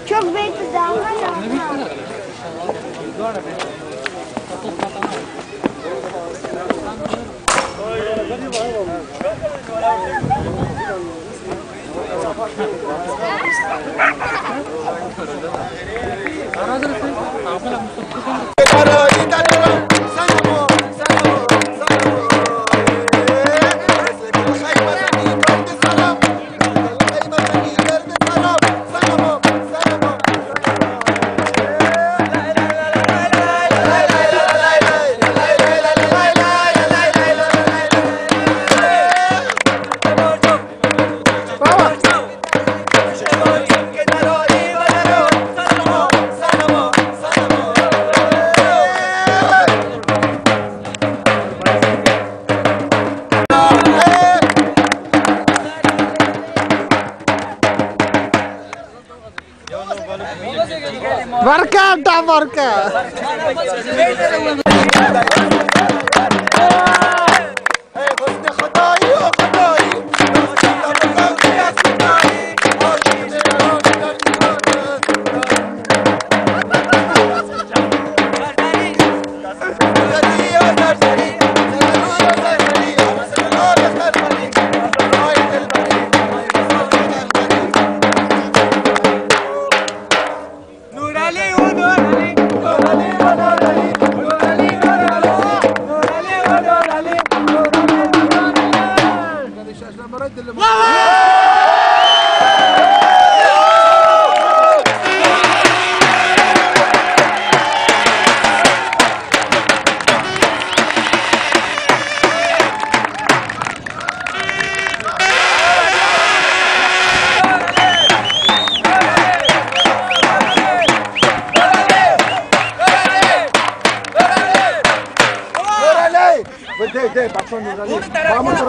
Çok bekli daha. Barca, da barca. Vamos a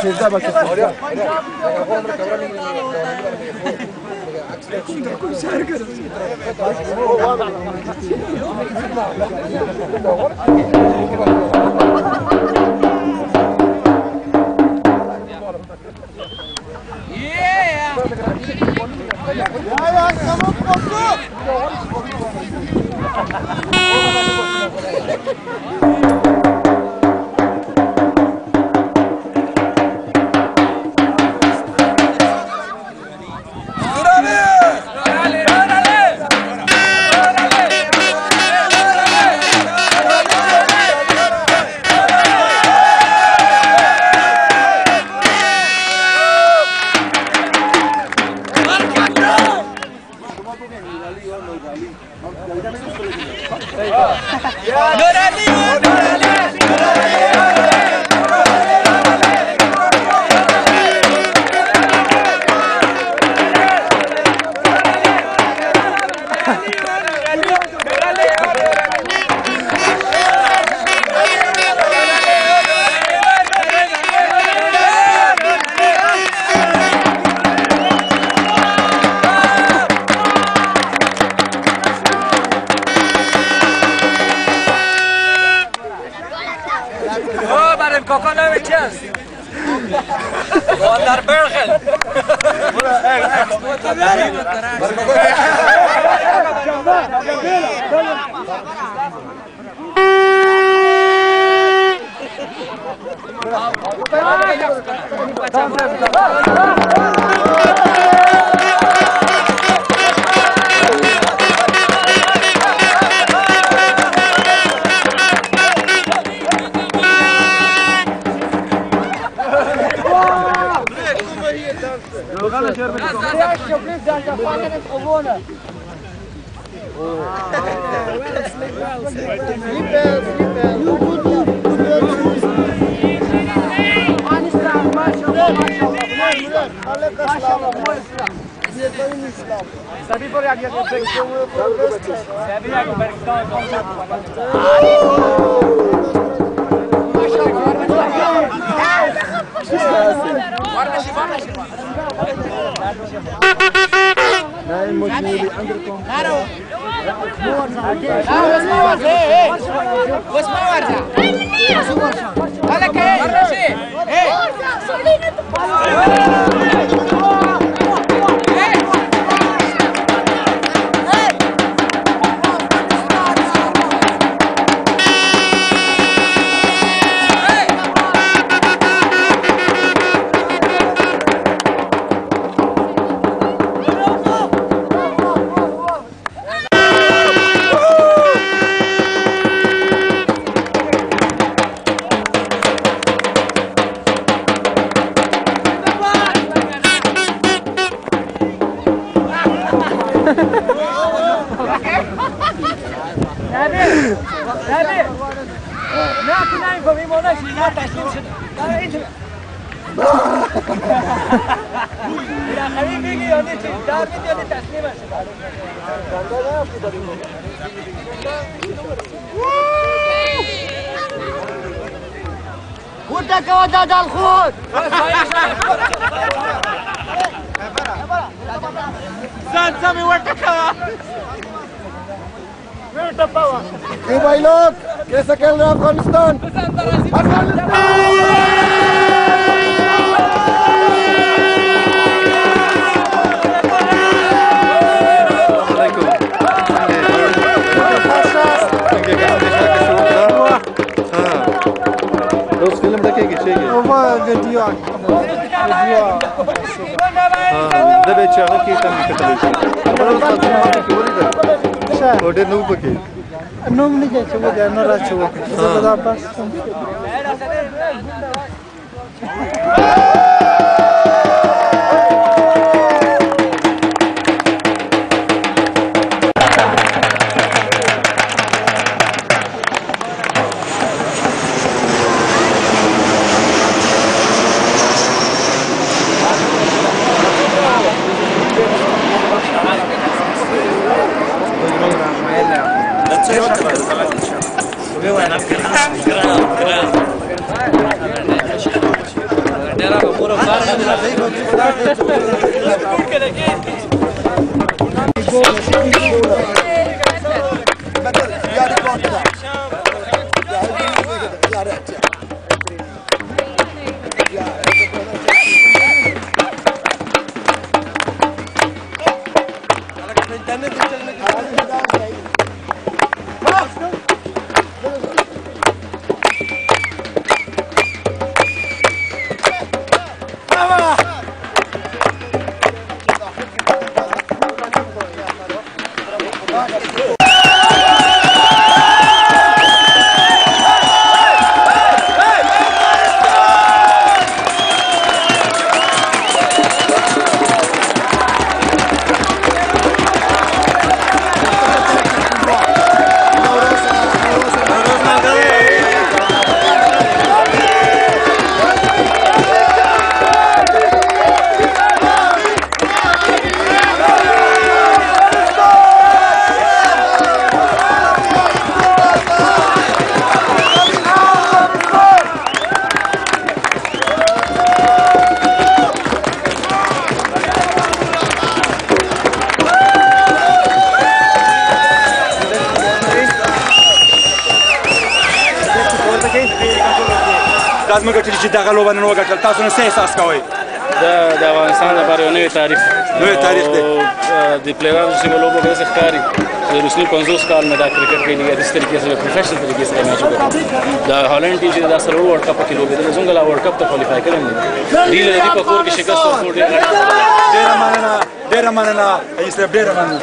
Sezda bakın. ودك وداد الخوت زاد سامي ودك ايه भाई लोग कैसा खेल रहा है अफगानिस्तान روز فيلم ده كي geçecek. Ama video. ده بيتشارك كي تم كتبه. Kalau satu ki boleh dah. Order nu pakai. Nung ni je coba jangan rasa coba. Sudah pas. تاسو موږ چې دغه لوبه نن وګټل تاسو نو څه احساس کوئ؟ د افغانستان لپاره یو نوی تاریخ دی د پلیرانو چې لوبه به څه ښکاري د روسي 50 کال نه دا کرکټ کې لګي د طریقې سره پروفیشنل طریقې سره میچ وکړي د هالند ټیم چې دا سره ورلد کپ کې لوبې د زنګلا ورلد کپ ته کوالیفای کړم دي له دې په کور کې شکست ورکړي ډېر مننه ایسه ډېر مننه